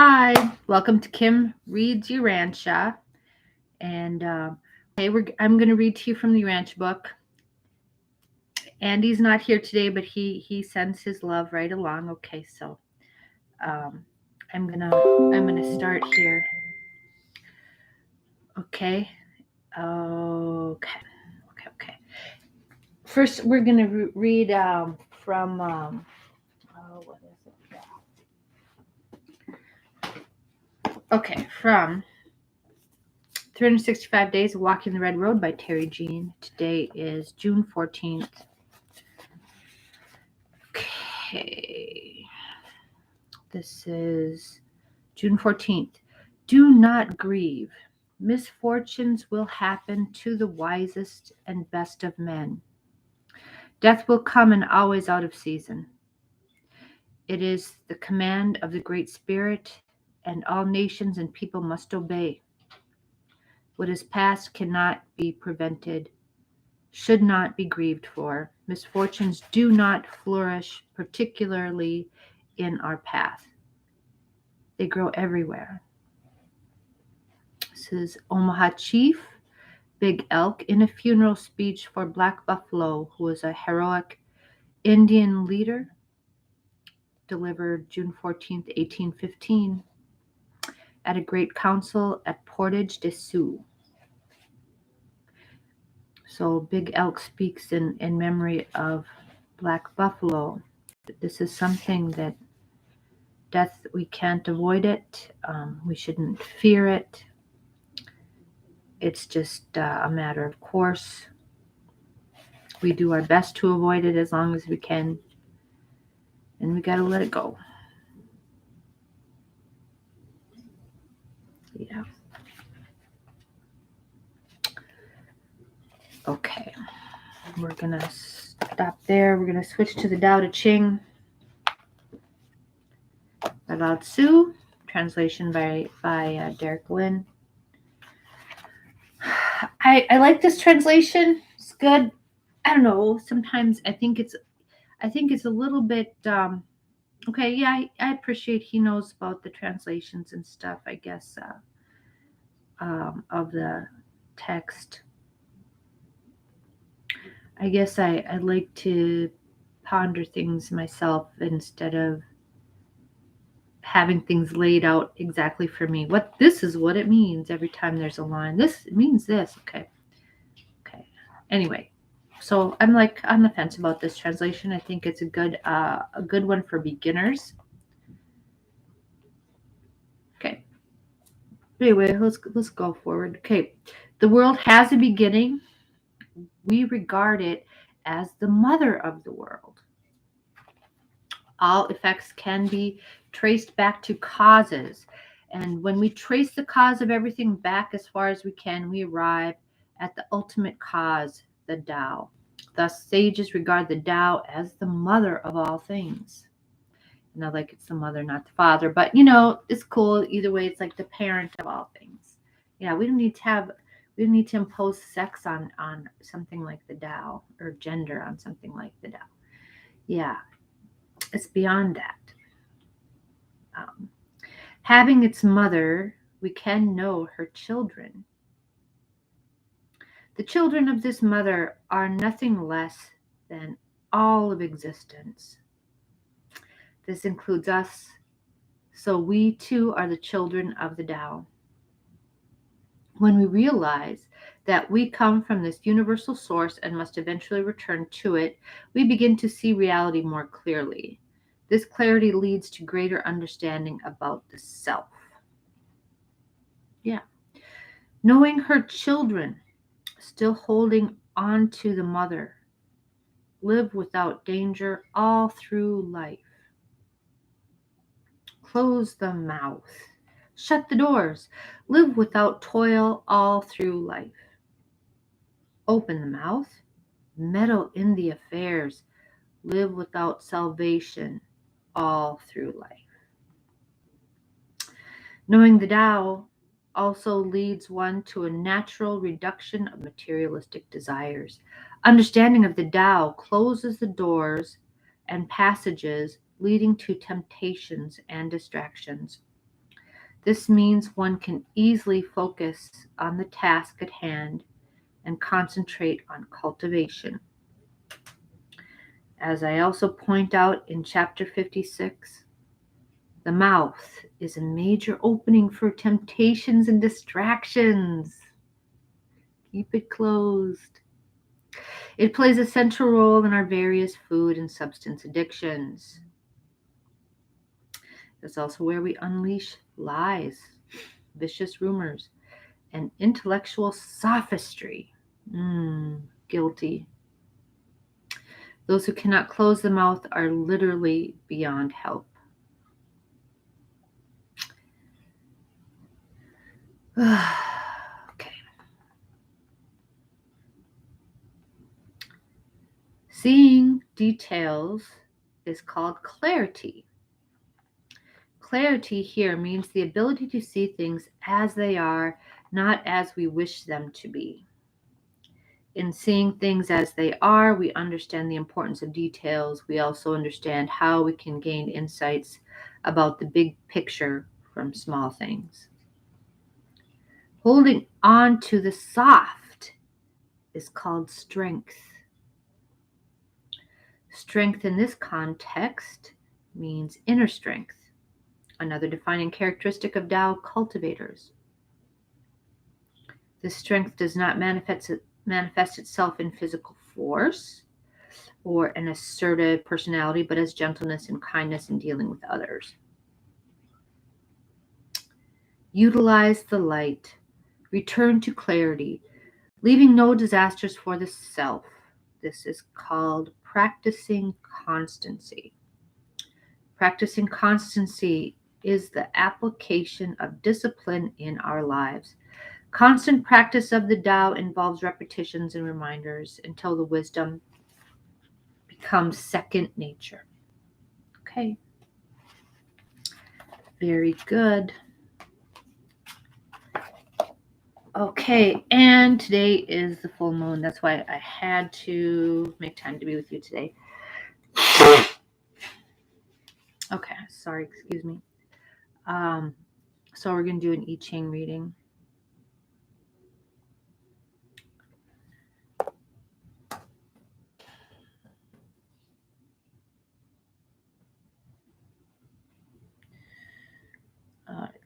Hi, welcome to Kim Reads Urantia, and I'm going to read to you from the Urantia book. Andy's not here today, but he sends his love right along. Okay, so um, I'm gonna start here. Okay, okay. First, we're gonna read from what is it? Okay, from 365 Days of Walking the Red Road by Terry Jean. Today is June 14th. Okay. This is June 14th. Do not grieve. Misfortunes will happen to the wisest and best of men. Death will come and always out of season. It is the command of the Great Spirit, and all nations and people must obey. What is past cannot be prevented, should not be grieved for. Misfortunes do not flourish, particularly in our path. They grow everywhere. This is Omaha Chief Big Elk in a funeral speech for Black Buffalo, who was a heroic Indian leader, delivered June 14th, 1815, at a great council at Portage de Sioux. So Big Elk speaks in memory of Black Buffalo. This is something that death, we can't avoid it. We shouldn't fear it. It's just a matter of course. We do our best to avoid it as long as we can. And we got to let it go. Yeah. Okay. We're going to stop there. We're going to switch to the Tao Te Ching by Lao Tzu, translation by Derek Lynn. I like this translation. It's good. I don't know. Sometimes I think it's a little bit okay. Yeah, I appreciate he knows about the translations and stuff. I guess of the text. I guess I like to ponder things myself instead of having things laid out exactly for me. This is what it means every time there's a line. This means this. Okay. Anyway, so I'm like on the fence about this translation. I think it's a good one for beginners. Okay. Anyway, let's go forward. Okay. The world has a beginning. We regard it as the mother of the world. All effects can be traced back to causes. And when we trace the cause of everything back as far as we can, we arrive at the ultimate cause, the Tao. Thus, sages regard the Tao as the mother of all things. Not like it's the mother, not the father, but it's cool. Either way, it's like the parent of all things. Yeah, we don't need to impose sex on something like the Tao, or gender on something like the Tao. Yeah, it's beyond that. Having its mother, we can know her children. The children of this mother are nothing less than all of existence. This includes us, so we too are the children of the Tao. When we realize that we come from this universal source and must eventually return to it, we begin to see reality more clearly. This clarity leads to greater understanding about the self. Yeah. Knowing her children, still holding on to the mother, live without danger all through life. Close the mouth, shut the doors, live without toil all through life. Open the mouth, meddle in the affairs, live without salvation all through life. Knowing the Tao also leads one to a natural reduction of materialistic desires. Understanding of the Tao closes the doors and passages leading to temptations and distractions. This means one can easily focus on the task at hand and concentrate on cultivation. As I also point out in chapter 56, the mouth is a major opening for temptations and distractions. Keep it closed. It plays a central role in our various food and substance addictions. It's also where we unleash lies, vicious rumors, and intellectual sophistry. Guilty. Those who cannot close the mouth are literally beyond help. Okay. Seeing details is called clarity. Clarity here means the ability to see things as they are, not as we wish them to be. In seeing things as they are, we understand the importance of details. We also understand how we can gain insights about the big picture from small things. Holding on to the soft is called strength. Strength in this context means inner strength, another defining characteristic of Tao cultivators. This strength does not manifest itself in physical force or an assertive personality, but as gentleness and kindness in dealing with others. Utilize the light. Return to clarity, leaving no disasters for the self. This is called practicing constancy. Practicing constancy is the application of discipline in our lives. Constant practice of the Tao involves repetitions and reminders until the wisdom becomes second nature. Okay. Very good. Okay, and today is the full moon. That's why I had to make time to be with you today. Okay, sorry, excuse me. So we're going to do an I Ching reading.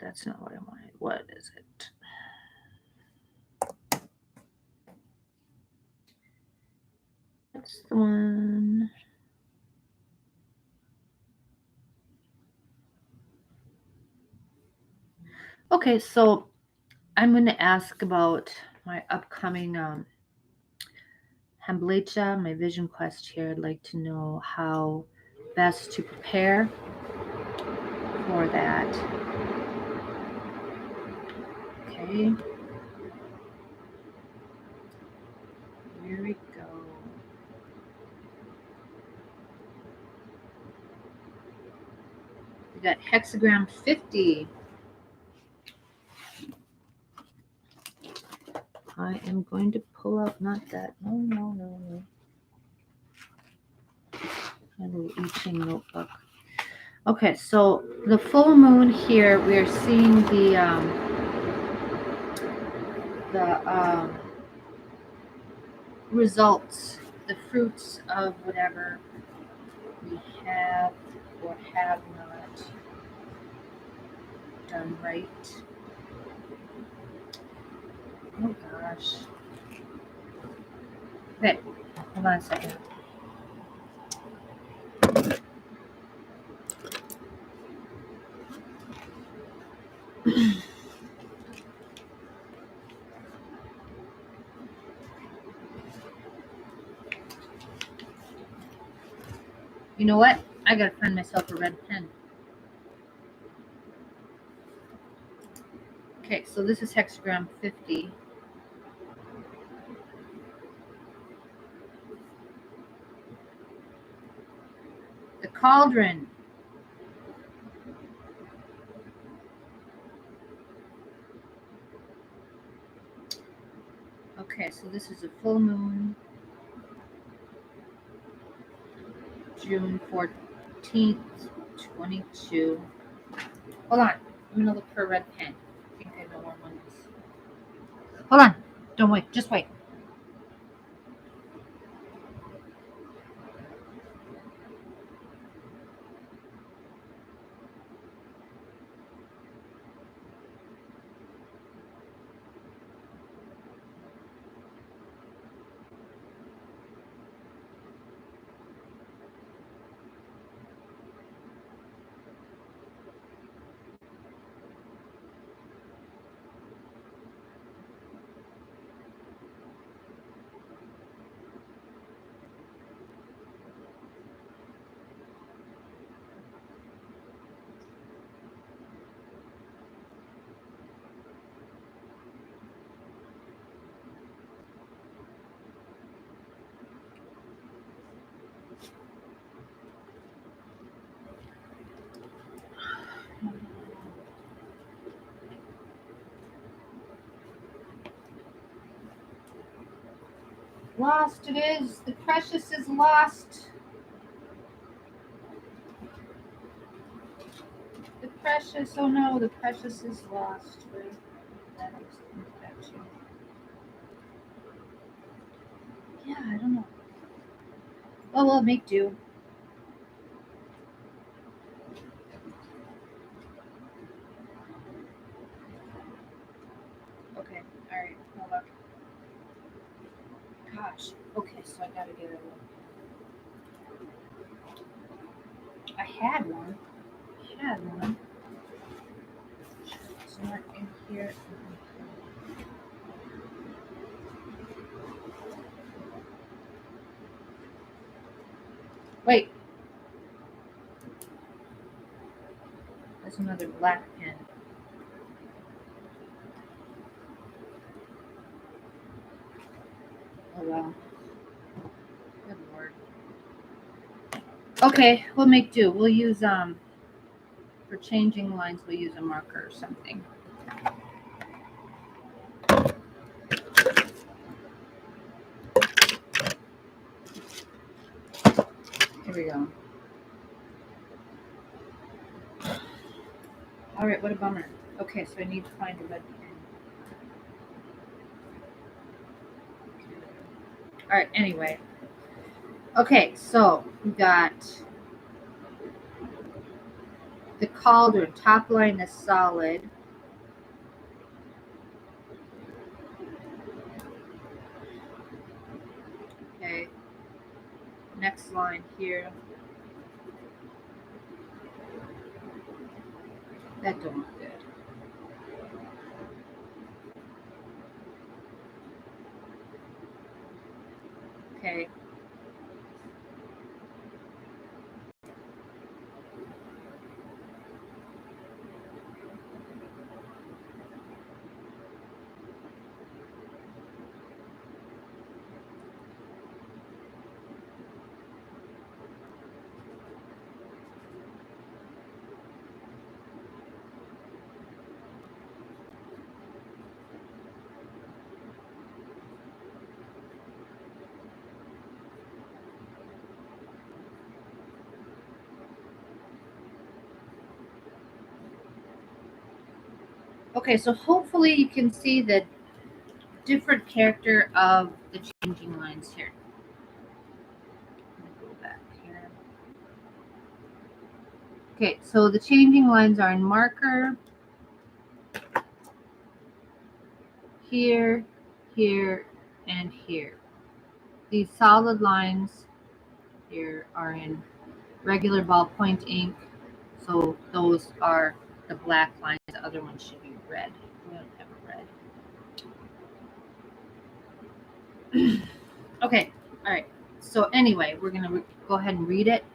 That's not what I wanted. What is it? That's the one. Okay, so I'm going to ask about my upcoming Hamblecha, my vision quest here. I'd like to know how best to prepare for that. Okay. Here we go. We got hexagram 50. I am going to pull out, not that. No. My little I Ching notebook. Okay, so the full moon here, we are seeing the results, the fruits of whatever we have or have not done right. Oh gosh. Okay, hold on a second. You know what? I gotta find myself a red pen. Okay, so this is hexagram 50. The cauldron. Okay, so this is a full moon, June 14th, 22. Hold on. I'm gonna look for a red pen. I think I know where one is. Hold on. Don't wait. Just wait. Lost it is. The precious is lost. The precious. Oh no, the precious is lost. Right? That too. Yeah, I don't know. Oh well, make do. Okay. All right. Hold on. Gosh. Okay, so I gotta get it. I had one. I had one. It's not in here. Wait. There's another black pen. Oh wow. Good lord. Okay, we'll make do. We'll use for changing lines we'll use a marker or something. Here we go. Alright, what a bummer. Okay, so I need to find a red pen. Alright, anyway. Okay, so we got the cauldron. Top line is solid. Okay. Next line here. That don't look good. Okay. Okay, so hopefully you can see the different character of the changing lines here. Let me go back here. Okay, so the changing lines are in marker, here, here, and here. These solid lines here are in regular ballpoint ink, so those are the black lines. The other one should be red. We don't have a red. Okay, all right. So anyway, we're gonna go ahead and read it.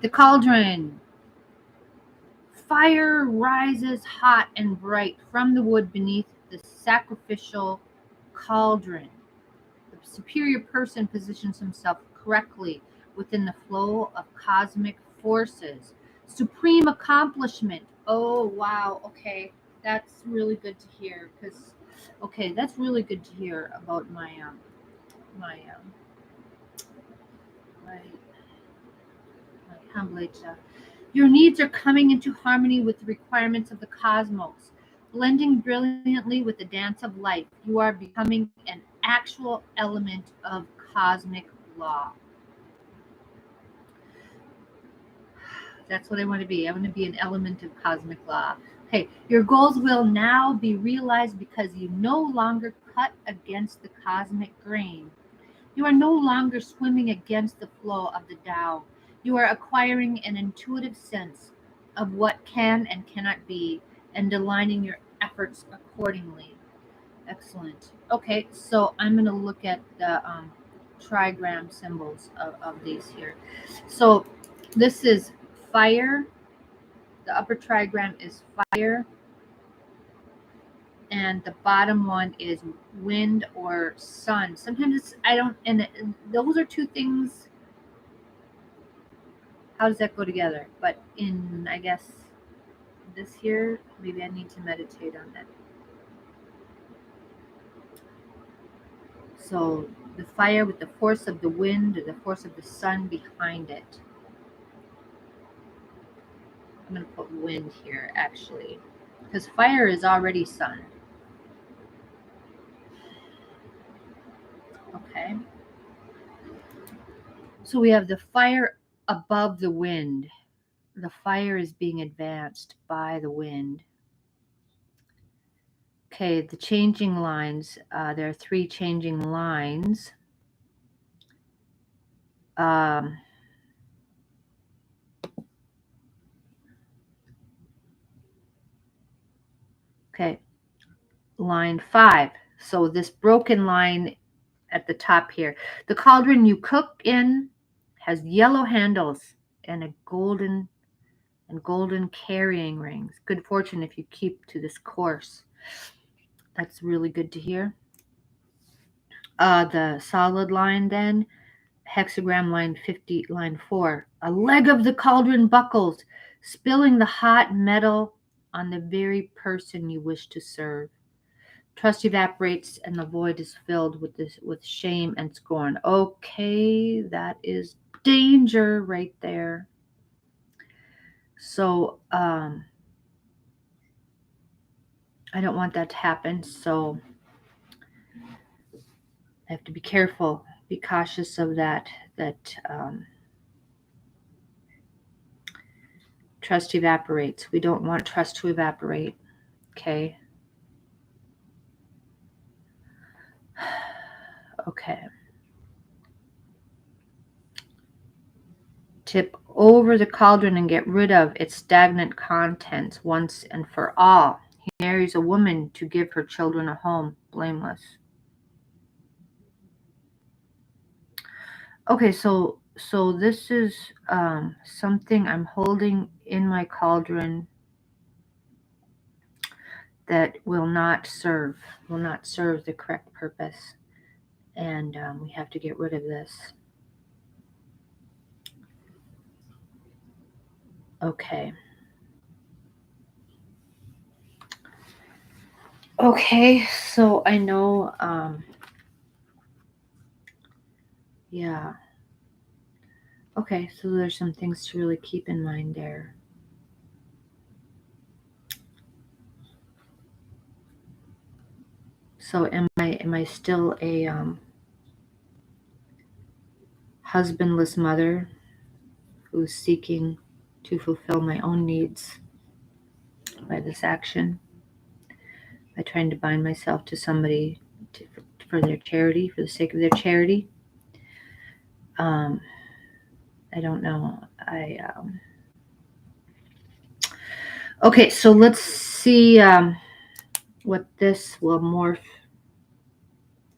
The cauldron. Fire rises hot and bright from the wood beneath the sacrificial cauldron. The superior person positions himself correctly within the flow of cosmic forces. Supreme accomplishment. Oh, wow. Okay. That's really good to hear because, okay, that's really good to hear about my, my, my, my Hamlecha. Your needs are coming into harmony with the requirements of the cosmos, blending brilliantly with the dance of life. You are becoming an actual element of cosmic law. That's what I want to be. I want to be an element of cosmic law. Okay, your goals will now be realized because you no longer cut against the cosmic grain. You are no longer swimming against the flow of the Tao. You are acquiring an intuitive sense of what can and cannot be and aligning your efforts accordingly. Excellent. Okay, so I'm going to look at the trigram symbols of these here. So this is fire. The upper trigram is fire, and the bottom one is wind or sun. Sometimes it's, I don't, and those are two things. How does that go together? But in, I guess, this here, maybe I need to meditate on that. So the fire with the force of the wind or the force of the sun behind it. I'm going to put wind here, actually, because fire is already sun. Okay. So we have the fire above the wind. The fire is being advanced by the wind. Okay, the changing lines. There are 3 changing lines. Okay, line 5. So this broken line at the top here. The cauldron you cook in has yellow handles and a golden carrying rings. Good fortune if you keep to this course. That's really good to hear. The solid line then, hexagram line 50, line 4. A leg of the cauldron buckles, spilling the hot metal on the very person you wish to serve. Trust evaporates and the void is filled with shame and scorn. Okay, that is danger right there. So I don't want that to happen. So I have to be careful, be cautious of that. Trust evaporates. We don't want trust to evaporate. Okay. Okay. Tip over the cauldron and get rid of its stagnant contents once and for all. He marries a woman to give her children a home, blameless. Okay, so this is something I'm holding in my cauldron that will not serve the correct purpose, and we have to get rid of this. Okay. Okay, so I know, yeah. Okay, so there's some things to really keep in mind there. So am I still a husbandless mother who's seeking to fulfill my own needs by this action, by trying to bind myself to somebody for their charity, for the sake of their charity? I don't know. Okay, so let's see what this will morph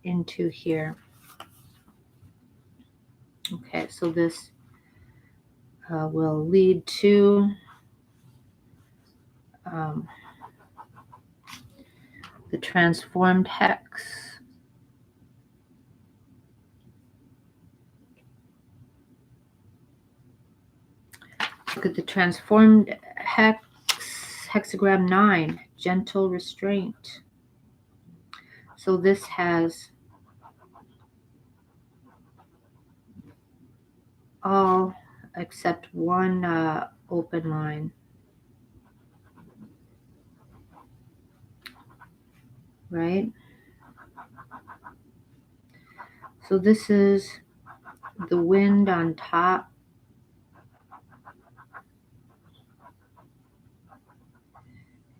into here. Okay, so this will lead to the transformed hex. Look at the transformed hex, hexagram 9, gentle restraint. So this has all except one open line. Right? So this is the wind on top.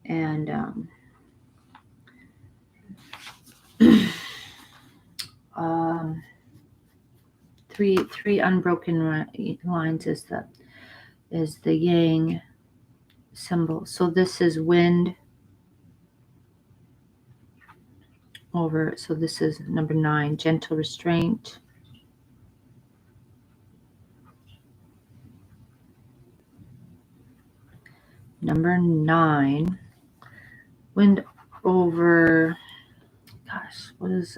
And three unbroken lines is the yang symbol. So this is wind over. So this is number 9, gentle restraint. Number 9, wind over. Gosh, what is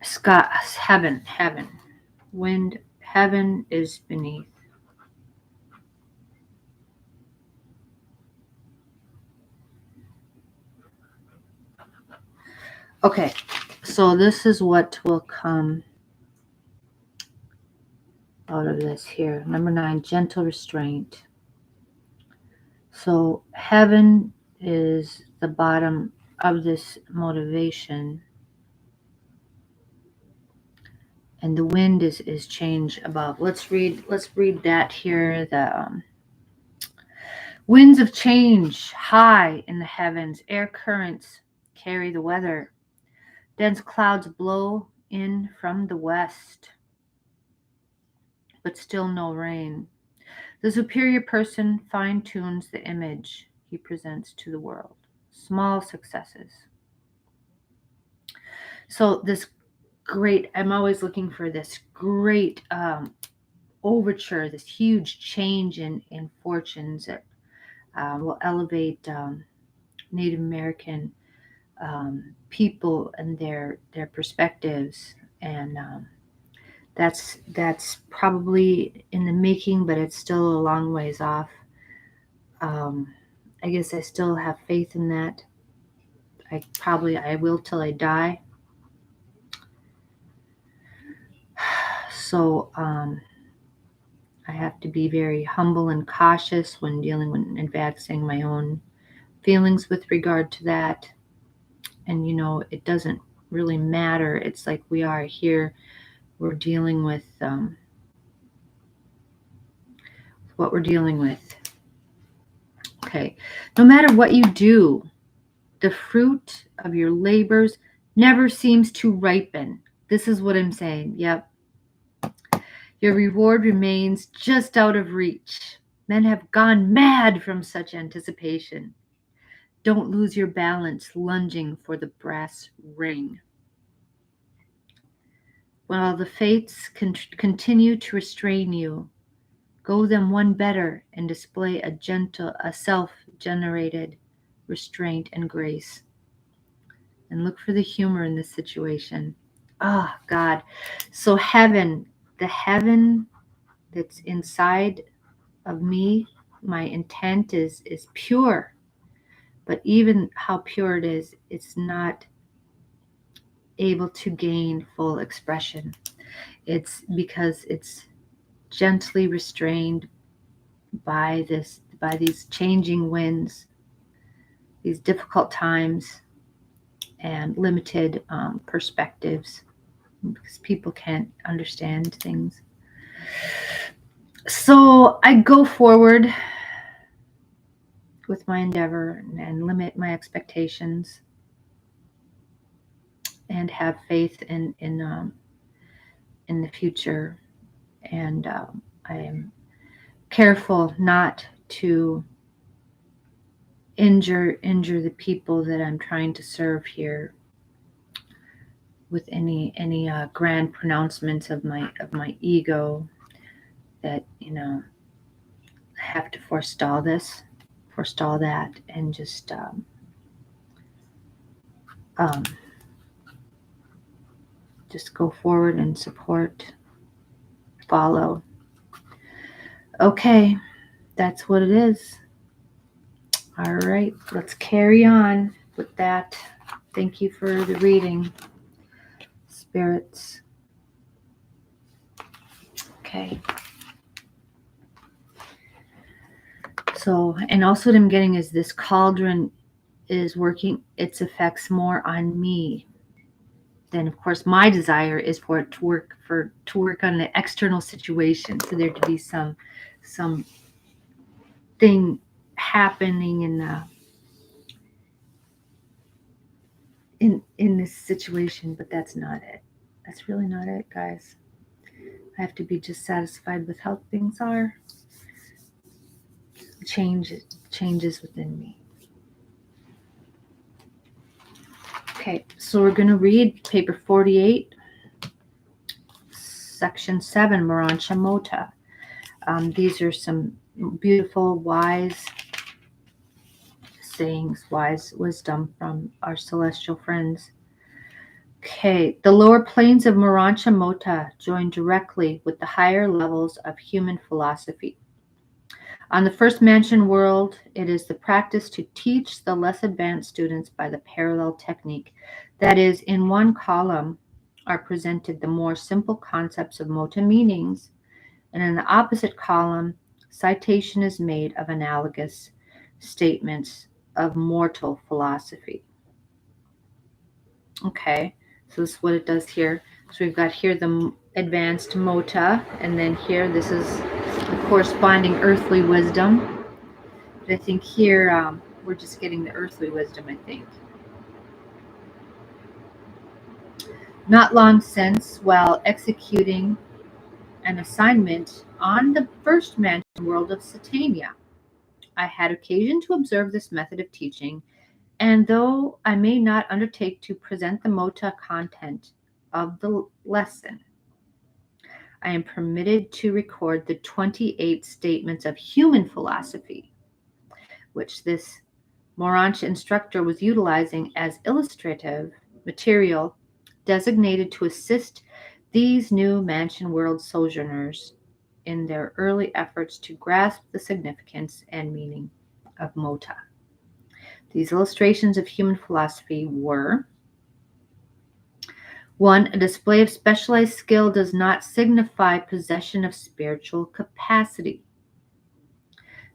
Scott? Heaven. Wind. Heaven is beneath. Okay, so this is what will come out of this here. Number 9, gentle restraint. So heaven is the bottom of this motivation, and the wind is change above. Let's read that here. The winds of change high in the heavens, air currents carry the weather. Dense clouds blow in from the west, but still no rain. The superior person fine-tunes the image he presents to the world. Small successes. So this great, I'm always looking for this great overture, this huge change in fortunes that will elevate Native American people and their perspectives. And that's probably in the making, but it's still a long ways off. I guess I still have faith in that. I will till I die. So I have to be very humble and cautious when dealing with advancing my own feelings with regard to that. And it doesn't really matter. It's like we are here. We're dealing with what we're dealing with. Okay. No matter what you do, the fruit of your labors never seems to ripen. This is what I'm saying. Yep. Your reward remains just out of reach. Men have gone mad from such anticipation. Don't lose your balance lunging for the brass ring. While the fates continue to restrain you, go them one better and display a self-generated restraint and grace. And look for the humor in this situation. Oh, God. So heaven, the heaven that's inside of me, my intent is pure. But even how pure it is, it's not able to gain full expression. It's because it's gently restrained by these changing winds, these difficult times, and limited perspectives, because people can't understand things. So I go forward with my endeavor and limit my expectations and have faith in the future. And I am careful not to injure the people that I'm trying to serve here with any grand pronouncements of my ego. That I have to forestall that, and just just go forward and support, follow. Okay, that's what it is. All right, let's carry on with that. Thank you for the reading, spirits. Okay. And also what I'm getting is this cauldron is working its effects more on me. Then of course my desire is for it to work on the external situation, for there to be some thing happening in this situation, but that's not it. That's really not it, guys. I have to be just satisfied with how things are. Changes within me. Okay, so we're going to read paper 48, section 7, Morontia Mota. These are some beautiful, wise sayings, wise wisdom from our celestial friends. Okay, the lower planes of Morontia Mota join directly with the higher levels of human philosophy. On the first mansion world, it is the practice to teach the less advanced students by the parallel technique. That is, in one column are presented the more simple concepts of Mota meanings, and in the opposite column, citation is made of analogous statements of mortal philosophy. Okay, so this is what it does here. So we've got here the advanced Mota, and then here this is the corresponding earthly wisdom. But I think here we're just getting the earthly wisdom, I think. Not long since, while executing an assignment on the first mansion world of Satania, I had occasion to observe this method of teaching, and though I may not undertake to present the Mota content of the lesson, I am permitted to record the 28 statements of human philosophy, which this Morontia instructor was utilizing as illustrative material designated to assist these new mansion world sojourners in their early efforts to grasp the significance and meaning of Mota. These illustrations of human philosophy were: 1. A display of specialized skill does not signify possession of spiritual capacity.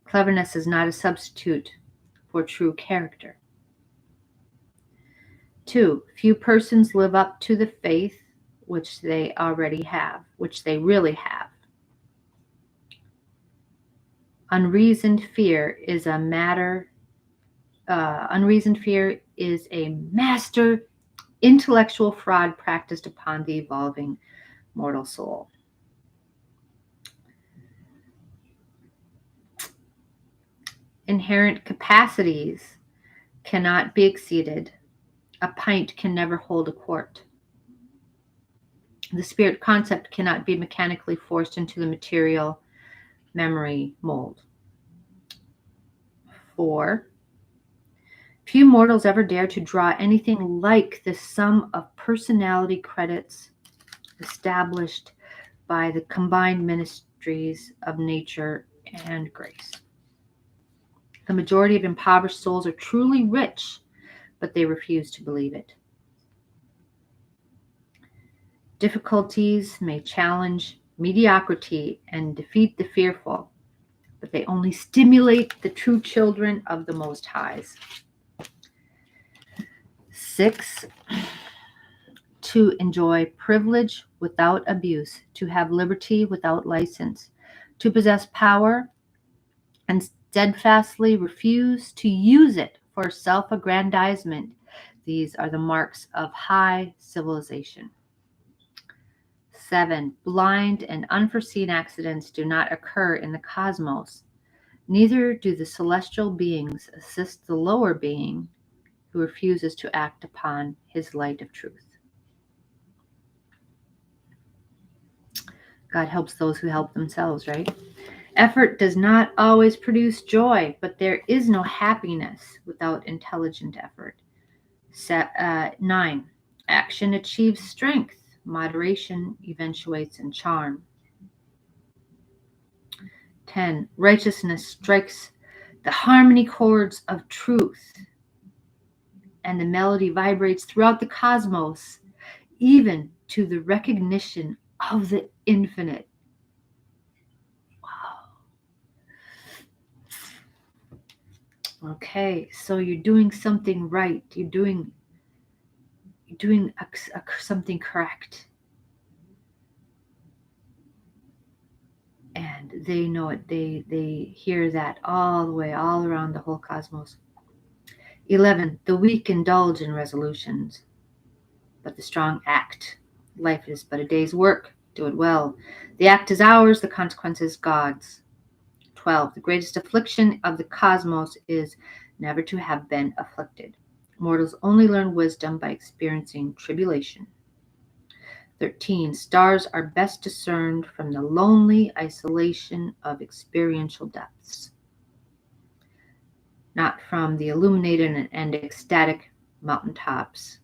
Cleverness is not a substitute for true character. 2. Few persons live up to the faith which they already have, which they really have. Unreasoned fear is a master intellectual fraud practiced upon the evolving mortal soul. Inherent capacities cannot be exceeded. A pint can never hold a quart. The spirit concept cannot be mechanically forced into the material memory mold. 4. Few mortals ever dare to draw anything like the sum of personality credits established by the combined ministries of nature and grace. The majority of impoverished souls are truly rich, but they refuse to believe it. Difficulties may challenge mediocrity and defeat the fearful, but they only stimulate the true children of the Most Highs. 6. To enjoy privilege without abuse, to have liberty without license, to possess power and steadfastly refuse to use it for self-aggrandizement. These are the marks of high civilization. 7. Blind and unforeseen accidents do not occur in the cosmos. Neither do the celestial beings assist the lower being who refuses to act upon his light of truth. God helps those who help themselves, right? Effort does not always produce joy, but there is no happiness without intelligent effort. 9. Action achieves strength. Moderation eventuates in charm. 10. Righteousness strikes the harmony chords of truth, and the melody vibrates throughout the cosmos, even to the recognition of the infinite. Wow. Okay, so you're doing something right. You're doing something correct. And they know it. They hear that all the way, all around the whole cosmos. 11. The weak indulge in resolutions, but the strong act. Life is but a day's work. Do it well. The act is ours, the consequence is God's. 12. The greatest affliction of the cosmos is never to have been afflicted. Mortals only learn wisdom by experiencing tribulation. 13. Stars are best discerned from the lonely isolation of experiential depths, not from the illuminated and ecstatic mountaintops.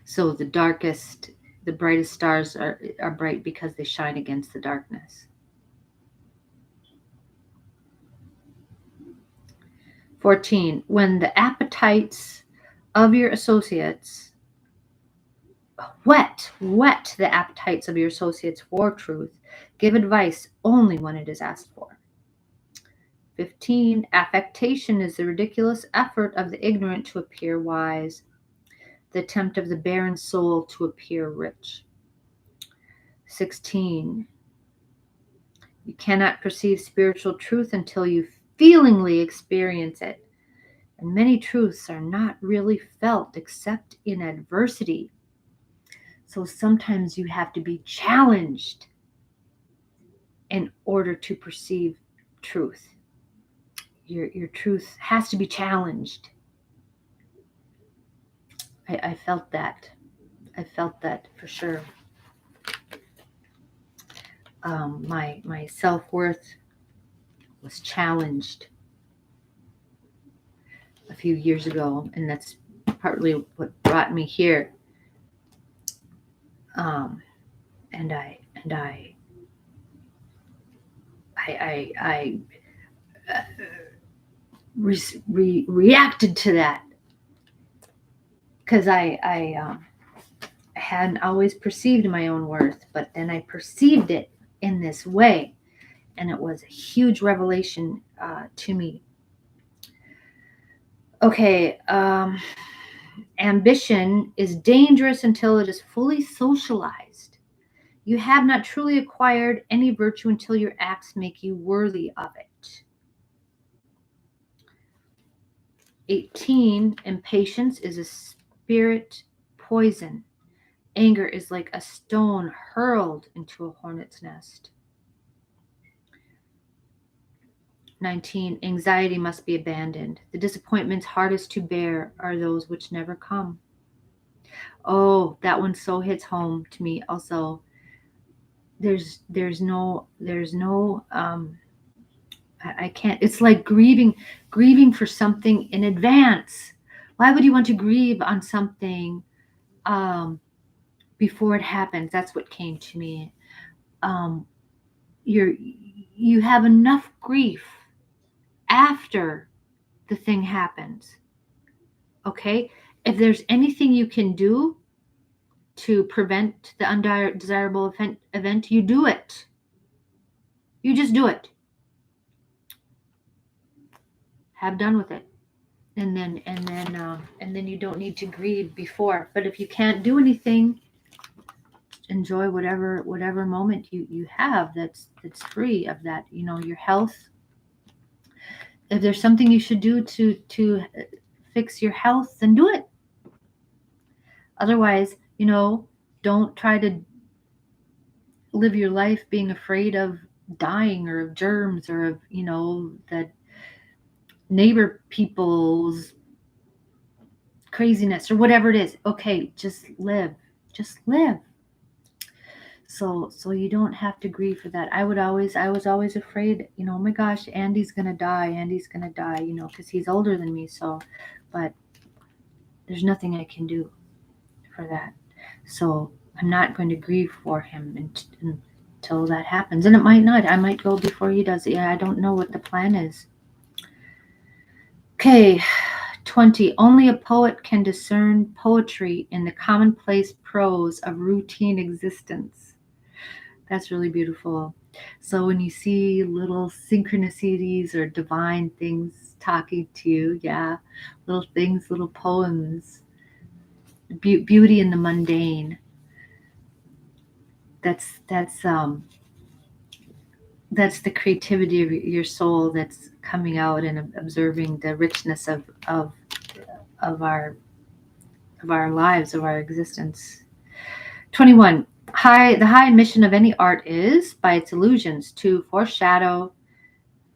So the brightest stars are bright because they shine against the darkness. 14. When the appetites of your associates whet the appetites of your associates for truth, give advice only when it is asked for. 15. Affectation is the ridiculous effort of the ignorant to appear wise, the attempt of the barren soul to appear rich. 16. You cannot perceive spiritual truth until you feelingly experience it. And many truths are not really felt except in adversity. So sometimes you have to be challenged in order to perceive truth. Your truth has to be challenged. I felt that. I felt that for sure. My self-worth was challenged a few years ago, and that's partly what brought me here. And I reacted to that because I hadn't always perceived my own worth, but then I perceived it in this way, and it was a huge revelation to me. Okay, ambition is dangerous until it is fully socialized. You have not truly acquired any virtue until your acts make you worthy of it. 18, impatience is a spirit poison. Anger is like a stone hurled into a hornet's nest. 19, anxiety must be abandoned. The disappointments hardest to bear are those which never come. Oh, that one so hits home to me also. There's no I can't. It's like grieving for something in advance. Why would you want to grieve on something before it happens? That's what came to me. You have enough grief after the thing happens. Okay? If there's anything you can do to prevent the undesirable event, you do it. You just do it. Have done with it. And then you don't need to grieve before. But if you can't do anything, enjoy whatever moment you have that's free of that. Your health. If there's something you should do to fix your health, then do it. Otherwise, don't try to live your life being afraid of dying or of germs or of that neighbor people's craziness or whatever it is. Okay, just live. So you don't have to grieve for that. I was always afraid, oh my gosh, Andy's gonna die, because he's older than me. So, but there's nothing I can do for that. So I'm not going to grieve for him until that happens. And it might not. I might go before he does. Yeah, I don't know what the plan is. Okay, 20. Only a poet can discern poetry in the commonplace prose of routine existence. That's really beautiful. So when you see little synchronicities or divine things talking to you, yeah, little things, little poems, beauty in the mundane. That's that's the creativity of your soul that's coming out and observing the richness of our of our lives, of our existence. 21. The high mission of any art is, by its illusions, to foreshadow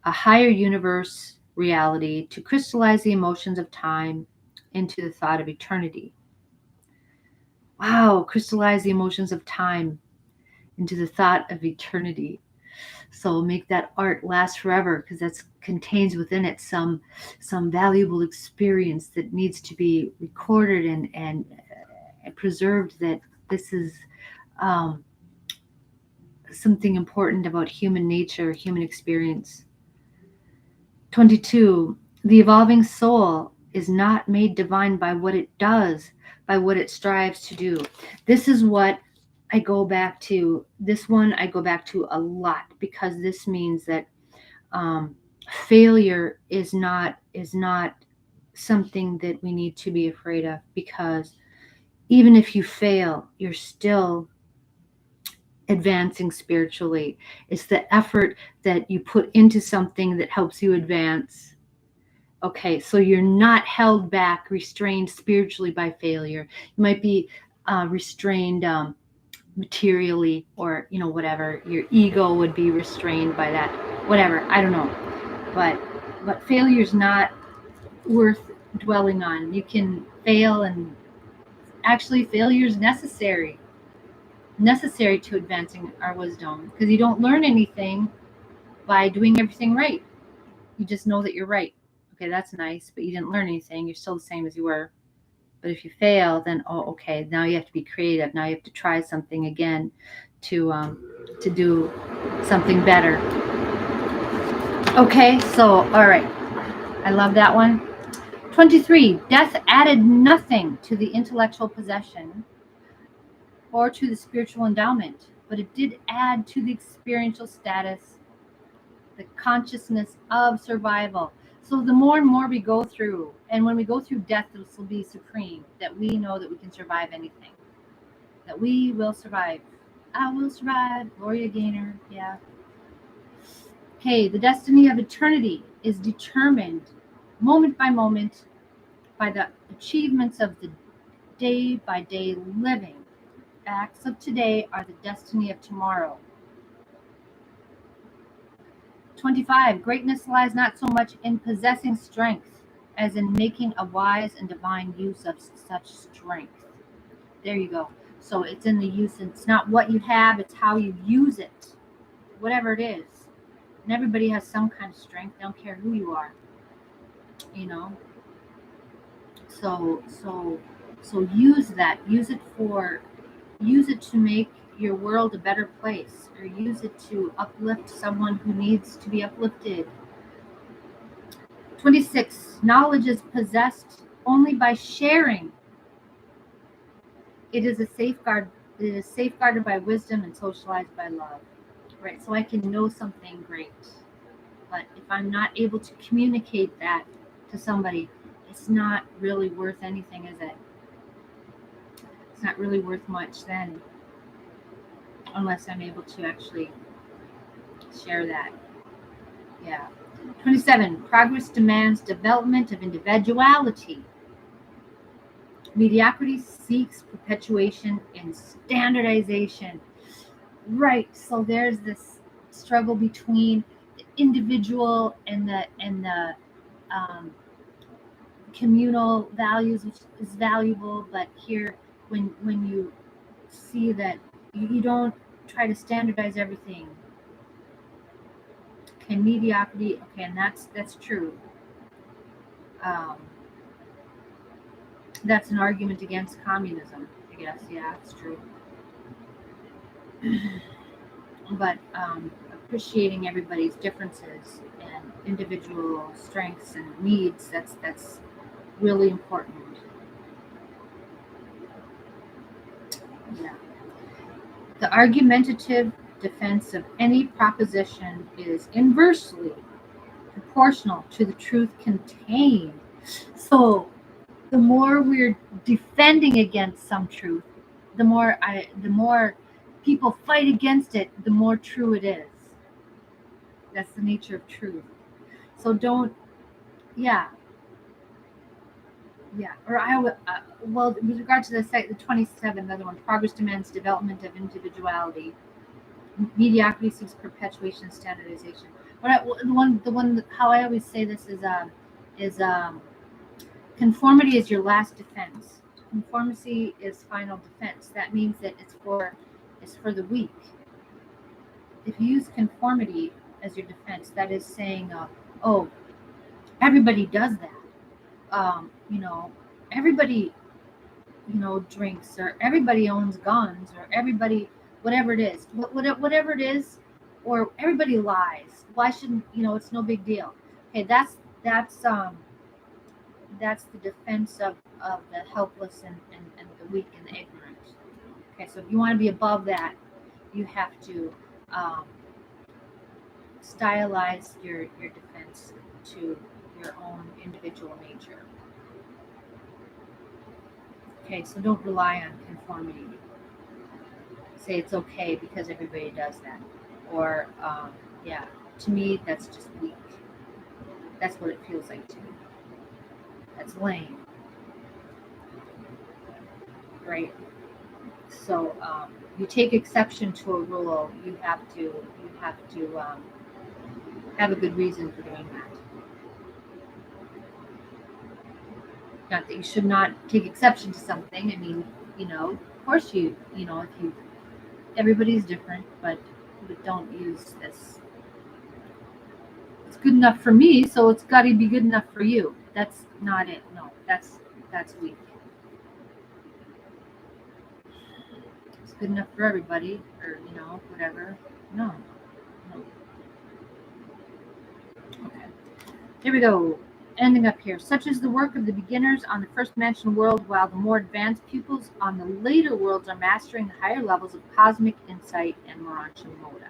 a higher universe reality, to crystallize the emotions of time into the thought of eternity. Wow, crystallize the emotions of time into the thought of eternity. So make that art last forever, because that contains within it some valuable experience that needs to be recorded and preserved. That this is um, something important about human nature, human experience. 22. The evolving soul is not made divine by what it does, by what it strives to do. This is what I go back to. This one I go back to a lot, because this means that um, failure is not something that we need to be afraid of, because even if you fail, you're still advancing spiritually. It's the effort that you put into something that helps you advance. Okay, so you're not held back, restrained spiritually by failure. You might be restrained materially, or whatever. Your ego would be restrained by that. Whatever, I don't know. But failure's not worth dwelling on. You can fail, and actually, failure is necessary to advancing our wisdom, because you don't learn anything by doing everything right. You just know that you're right. Okay, that's nice, but you didn't learn anything. You're still the same as you were. But if you fail, then okay, now you have to be creative. Now you have to try something again to do something better. Okay, so all right, I love that one. 23. Death added nothing to the intellectual possession or to the spiritual endowment, but it did add to the experiential status, the consciousness of survival. So the more and more we go through, and when we go through death, this will be supreme, that we know that we can survive anything, that we will survive. I will survive. Gloria Gaynor. Yeah. Okay, the destiny of eternity is determined moment by moment by the achievements of the day by day living. Acts of today are the destiny of tomorrow. 25. Greatness lies not so much in possessing strength as in making a wise and divine use of such strength. There you go. So it's in the use. It's not what you have, it's how you use it, whatever it is. And everybody has some kind of strength. I don't care who you are, you know. So use that. Use it to make your world a better place, or use it to uplift someone who needs to be uplifted. 26. Knowledge is possessed only by sharing. It is safeguarded by wisdom and socialized by love. Right? So I can know something great, but if I'm not able to communicate that to somebody, it's not really worth anything, is it? It's not really worth much then, unless I'm able to actually share that. Yeah. 27. Progress demands development of individuality. Mediocrity seeks perpetuation and standardization. Right. So there's this struggle between the individual and the communal values, which is valuable. But here, when you see that you don't try to standardize everything. Okay, mediocrity. Okay, and that's true. Um, that's an argument against communism, I guess. Yeah, it's true. But appreciating everybody's differences and individual strengths and needs, that's really important. Yeah. The argumentative defense of any proposition is inversely proportional to the truth contained. So the more we're defending against some truth, the more people fight against it, the more true it is. That's the nature of truth. So don't, yeah, yeah. Or I would, well, with regard to the 27th, another one, progress demands development of individuality. Mediocrity seeks perpetuation and standardization. The one, how I always say this is conformity is your last defense. Conformity is final defense. That means that it's for the weak. If you use conformity as your defense, that is saying, oh, everybody does that. Everybody, drinks, or everybody owns guns, or everybody, whatever it is, whatever it is, or everybody lies. Why shouldn't, it's no big deal. Okay, that's the defense of the helpless and the weak and the ignorant. Okay, so if you want to be above that, you have to um, stylize your defense to your own individual nature. Okay, so don't rely on conformity. Say it's okay because everybody does that. Or, yeah, to me, that's just weak. That's what it feels like to me. That's lame, right? So you take exception to a rule, you have to have a good reason for doing that. Not that you should not take exception to something. I mean, of course if you, everybody's different, but don't use this. It's good enough for me, so it's got to be good enough for you. That's not it. No, that's weak. It's good enough for everybody, or whatever. No, no. Okay. Here we go. Ending up here. Such is the work of the beginners on the first mentioned world, while the more advanced pupils on the later worlds are mastering the higher levels of cosmic insight and Morontia Mota.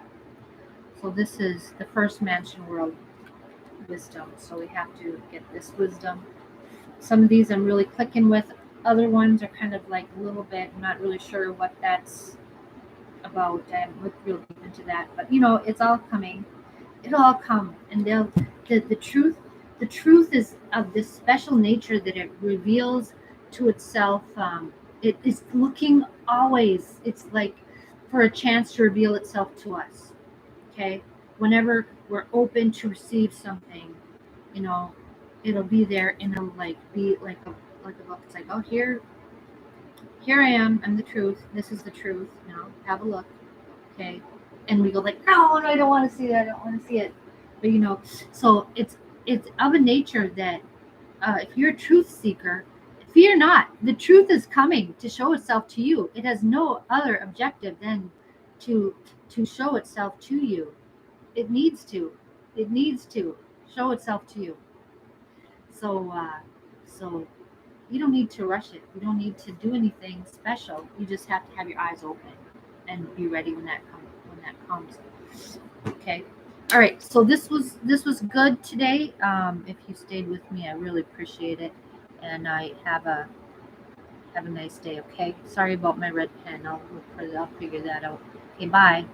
So this is the first mentioned world wisdom. So we have to get this wisdom. Some of these I'm really clicking with. Other ones are kind of like a little bit, I'm not really sure what that's about. I haven't looked real deep into that. But it's all coming. It'll all come. And the truth is of this special nature that it reveals to itself. It is looking always, it's like for a chance to reveal itself to us. Okay? Whenever we're open to receive something, it'll be there, and it'll be like a book. It's like, oh, here I am. I'm the truth. This is the truth. Have a look. Okay? And we go like, no, I don't want to see that. I don't want to see it. But so it's of a nature that if you're a truth seeker, fear not. The truth is coming to show itself to you. It has no other objective than to show itself to you. It needs to show itself to you. So you don't need to rush it. You don't need to do anything special. You just have to have your eyes open and be ready when that comes. Okay. All right. So this was good today. If you stayed with me, I really appreciate it. And I have a nice day. Okay. Sorry about my red pen. I'll figure that out. Okay. Bye.